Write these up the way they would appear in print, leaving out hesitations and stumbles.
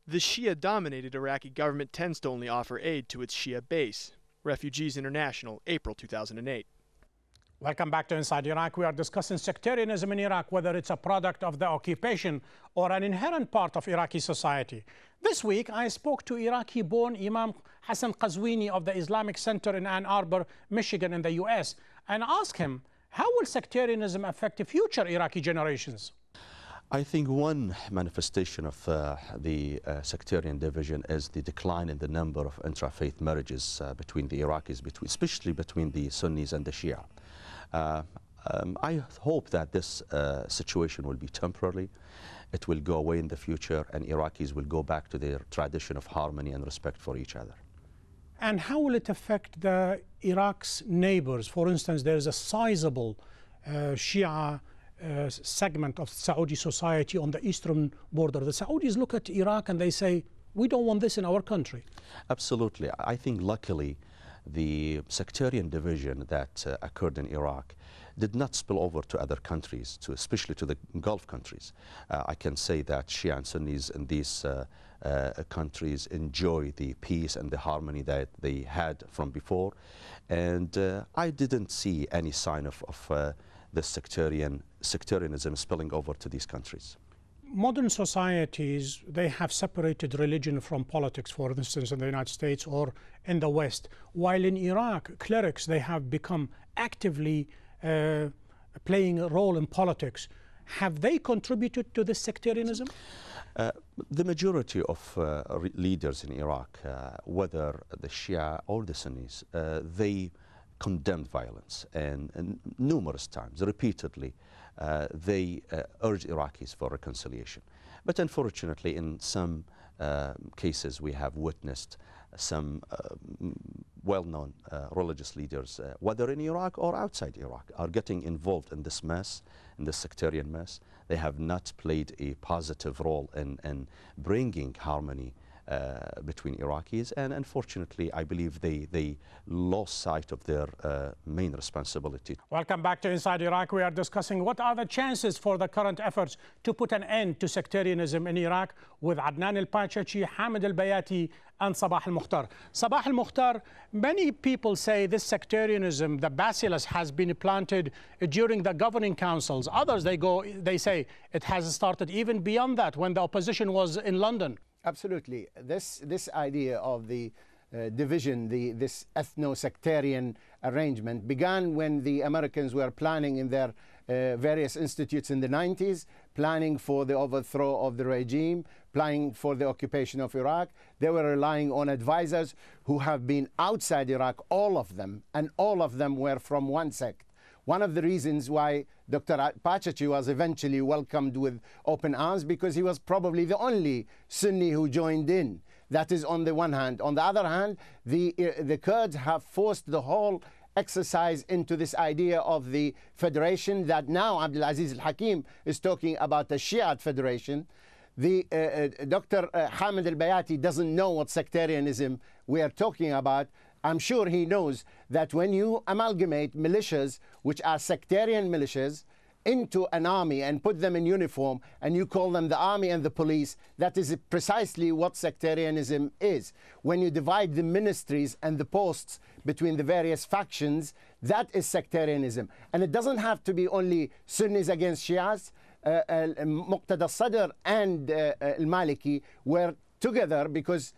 The Shia-dominated Iraqi government tends to only offer aid to its Shia base. Refugees International, April 2008. Welcome back to Inside Iraq. We are discussing sectarianism in Iraq, whether it's a product of the occupation or an inherent part of Iraqi society. This week, I spoke to Iraqi-born Imam Hassan Qazwini of the Islamic Center in Ann Arbor, Michigan in the US, and asked him, how will sectarianism affect future Iraqi generations? I think one manifestation of the sectarian division is the decline in the number of intra-faith marriages between the Iraqis, especially between the Sunnis and the Shia. I hope that this situation will be temporary. It will go away in the future, and Iraqis will go back to their tradition of harmony and respect for each other. And how will it affect Iraq's neighbors? For instance, there is a sizable Shia segment of Saudi society on the eastern border. The Saudis look at Iraq and they say, we don't want this in our country. Absolutely. I think luckily the sectarian division that occurred in Iraq did not spill over to other countries, especially to the Gulf countries. I can say that Shia and Sunnis in these countries enjoy the peace and the harmony that they had from before. And I didn't see any sign of the sectarianism spilling over to these countries. Modern societies, they have separated religion from politics, for instance, in the United States or in the West. While in Iraq, clerics, they have become actively playing a role in politics. Have they contributed to this sectarianism? The majority of leaders in Iraq, whether the Shia or the Sunnis, they condemned violence, and numerous times, repeatedly, they urge Iraqis for reconciliation. But unfortunately, in some cases, we have witnessed some well-known religious leaders, whether in Iraq or outside Iraq, are getting involved in this mess, in this sectarian mess. They have not played a positive role in bringing harmony between Iraqis, and unfortunately I believe they lost sight of their main responsibility. Welcome back to Inside Iraq. We are discussing what are the chances for the current efforts to put an end to sectarianism in Iraq with Adnan Al-Pachachi, Hamid Al-Bayati and Sabah Al-Mukhtar. Sabah Al-Mukhtar, many people say this sectarianism, the bacillus, has been planted during the governing councils. Others, they say it has started even beyond that when the opposition was in London. Absolutely. This idea of the division, this ethno-sectarian arrangement began when the Americans were planning in their various institutes in the 90s, planning for the overthrow of the regime, planning for the occupation of Iraq. They were relying on advisors who have been outside Iraq, all of them, and all of them were from one sect. One of the reasons why Dr. Pachachi was eventually welcomed with open arms, because he was probably the only Sunni who joined in. That is on the one hand. On the other hand, the Kurds have forced the whole exercise into this idea of the federation that now Abdulaziz al-Hakim is talking about, the Shiite federation. Dr. Hamid al-Bayati doesn't know what sectarianism we are talking about. I'm sure he knows that when you amalgamate militias, which are sectarian militias, into an army and put them in uniform, and you call them the army and the police, that is precisely what sectarianism is. When you divide the ministries and the posts between the various factions, that is sectarianism. And it doesn't have to be only Sunnis against Shias. Muqtada al-Sadr and Al-Maliki were together because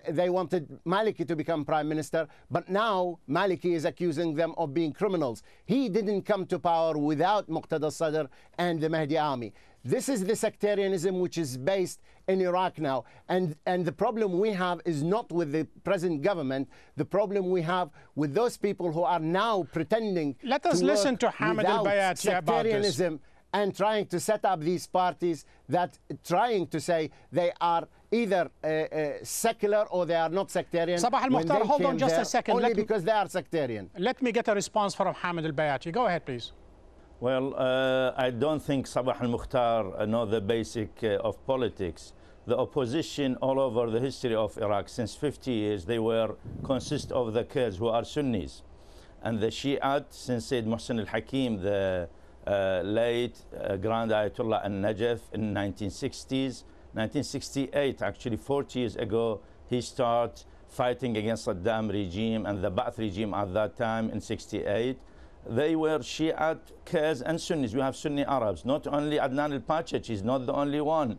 they wanted Maliki to become prime minister, but now Maliki is accusing them of being criminals. He didn't come to power without Muqtada al-Sadr and the Mahdi army. This is the sectarianism which is based in Iraq now. And the problem we have is not with the present government. The problem we have with those people who are now pretending Let us listen to Hamid al-Bayati about this. And trying to set up these parties that trying to say they are either secular or they are not sectarian. Sabah Al-Mukhtar, hold on just a second. Only because they are sectarian. Let me get a response from Hamid al-Bayati. Go ahead, please. Well, I don't think Sabah Al-Mukhtar know the basic of politics. The opposition all over the history of Iraq since 50 years, they consist of the Kurds who are Sunnis. And the Shiite, since Sayyid Muhsin al-Hakim, the late Grand Ayatollah al-Najaf in 1960s, 1968, actually 40 years ago, he started fighting against Saddam regime and the Ba'ath regime at that time in 68. They were Shiite, Kurds and Sunnis. We have Sunni Arabs. Not only Adnan al-Pachachi is not the only one.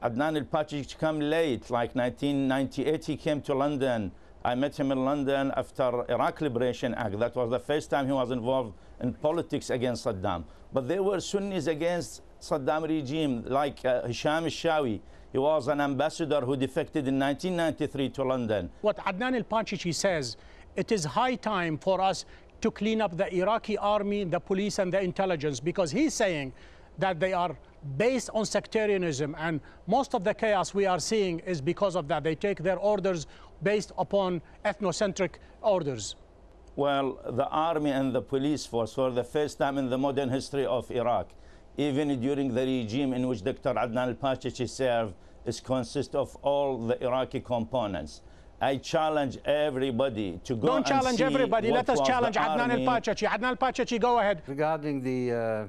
Adnan al-Pachachi came late, like 1998 he came to London. I met him in London after Iraq Liberation Act. That was the first time he was involved in politics against Saddam. But there were Sunnis against Saddam regime, like Hisham al-Shawi. He was an ambassador who defected in 1993 to London. What Adnan al-Pachachi says, it is high time for us to clean up the Iraqi army, the police and the intelligence, because he's saying that they are based on sectarianism, and most of the chaos we are seeing is because of that. They take their orders based upon ethnocentric orders. Well, the army and the police force, for the first time in the modern history of Iraq, even during the regime in which Dr. Adnan al-Pachachi served, is consist of all the Iraqi components. I challenge everybody to go. Don't challenge everybody. Let us challenge Adnan al-Pachachi. Adnan al-Pachachi, go ahead. Regarding the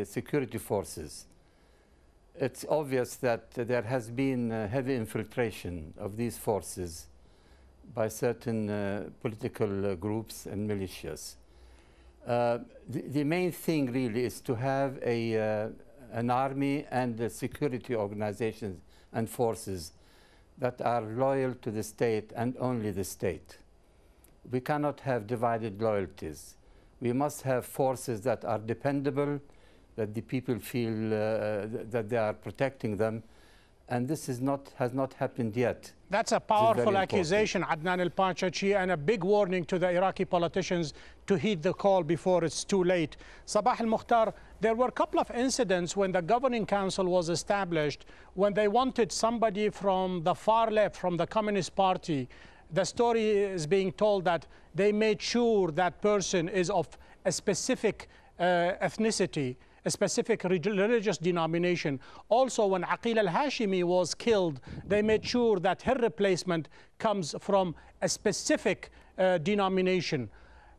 security forces, it's obvious that there has been heavy infiltration of these forces by certain political groups and militias. The main thing really is to have an army and security organizations and forces that are loyal to the state and only the state. We cannot have divided loyalties. We must have forces that are dependable, that the people feel that they are protecting them, and this has not happened yet. That's a powerful accusation, Adnan al-Pachachi, and a big warning to the Iraqi politicians to heed the call before it's too late. Sabah al-Mukhtar, there were a couple of incidents when the governing council was established, when they wanted somebody from the far left, from the Communist Party. The story is being told that they made sure that person is of a specific ethnicity, a specific religious denomination. Also, when Aqil al-Hashimi was killed, they made sure that her replacement comes from a specific denomination.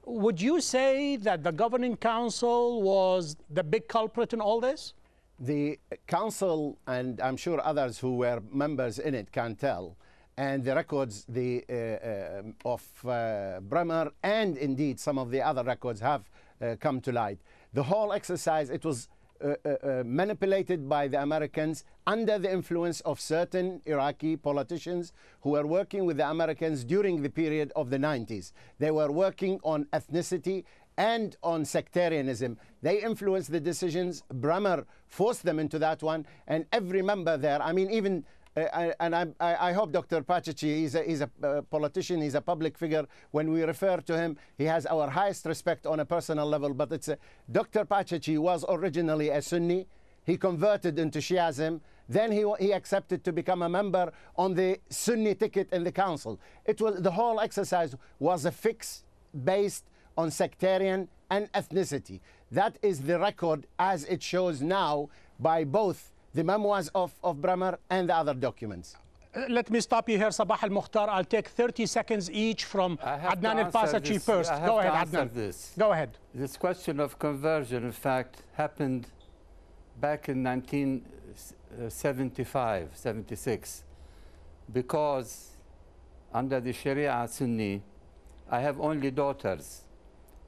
Would you say that the governing council was the big culprit in all this? The council, and I'm sure others who were members in it can tell, and the records of Bremer and indeed some of the other records have come to light. The whole exercise, it was manipulated by the Americans under the influence of certain Iraqi politicians who were working with the Americans during the period of the 90s. They were working on ethnicity and on sectarianism. They influenced the decisions. Bremer forced them into that one, and every member there, I mean, even I hope Dr. Pachachi, he's a politician, he's a public figure. When we refer to him, he has our highest respect on a personal level. But Dr. Pachachi was originally a Sunni. He converted into Shiism. Then he accepted to become a member on the Sunni ticket in the council. The whole exercise was a fix based on sectarian and ethnicity. That is the record as it shows now by both the memoirs of Bremer and the other documents. Let me stop you here, Sabah al-Mukhtar. I'll take 30 seconds each from Adnan al-Pachachi first. Go ahead, Adnan. Go ahead. This question of conversion, in fact, happened back in 1975, 76, because under the Sharia Sunni, I have only daughters,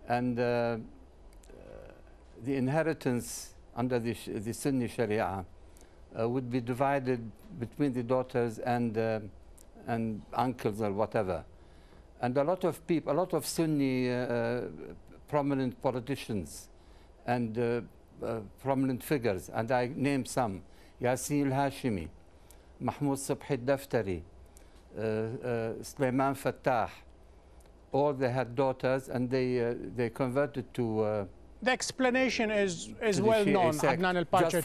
and the inheritance under the Sunni Sharia would be divided between the daughters and uncles or whatever. And a lot of people, a lot of Sunni prominent politicians and prominent figures, and I name some: Yasin al-Hashimi, Mahmoud Subhi al-Daftari, Sulaiman Fattah. All they had daughters, and they converted to. The explanation is well known, Adnan al-Pachachi. Just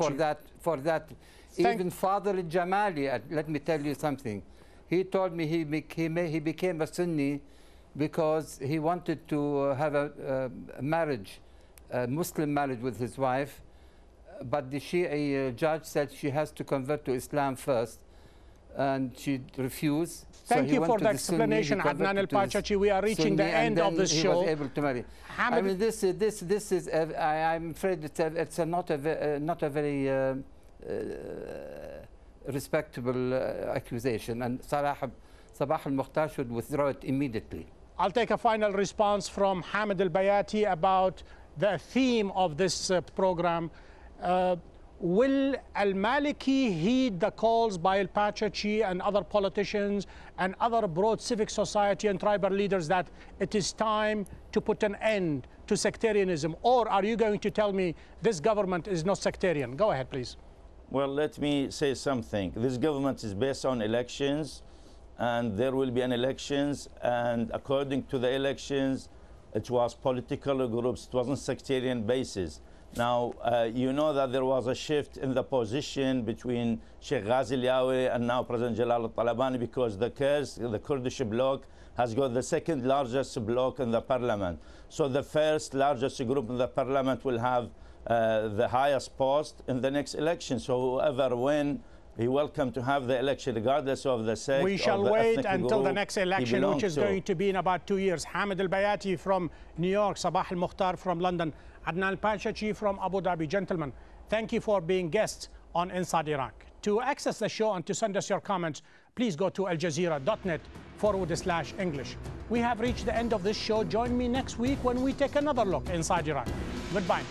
for that. Even Father al-Jamali, let me tell you something. He told me he became a Sunni because he wanted to have a marriage, a Muslim marriage with his wife, but the Shia judge said she has to convert to Islam first, and she refused. Thank you for the explanation, Adnan al-Pachachi. We are reaching the end of this show. He was able to marry. I mean, this is. I'm afraid it's not a very respectable accusation, and Sabah Al-Mukhtar should withdraw it immediately. I'll take a final response from Hamid Al-Bayati about the theme of this program. Will Al-Maliki heed the calls by Al-Pachachi and other politicians and other broad civic society and tribal leaders that it is time to put an end to sectarianism? Or are you going to tell me this government is not sectarian? Go ahead, please. Well, let me say something. This government is based on elections, and there will be an elections, and according to the elections, it was political groups, it wasn't sectarian basis. Now, you know that there was a shift in the position between Sheikh Ghazi Liawi and now President Jalal al-Talabani, because the Kurdish bloc has got the second largest bloc in the parliament. So the first largest group in the parliament will have the highest post in the next election. So whoever win, he welcome to have the election regardless of the sect. We shall wait until the next election, which is going to be in about 2 years. Hamid Al-Bayati from New York, Sabah Al-Mukhtar from London, Adnan Al-Pachachi from Abu Dhabi. Gentlemen, thank you for being guests on Inside Iraq. To access the show and to send us your comments, please go to aljazeera.net/English. We have reached the end of this show. Join me next week when we take another look inside Iraq. Goodbye.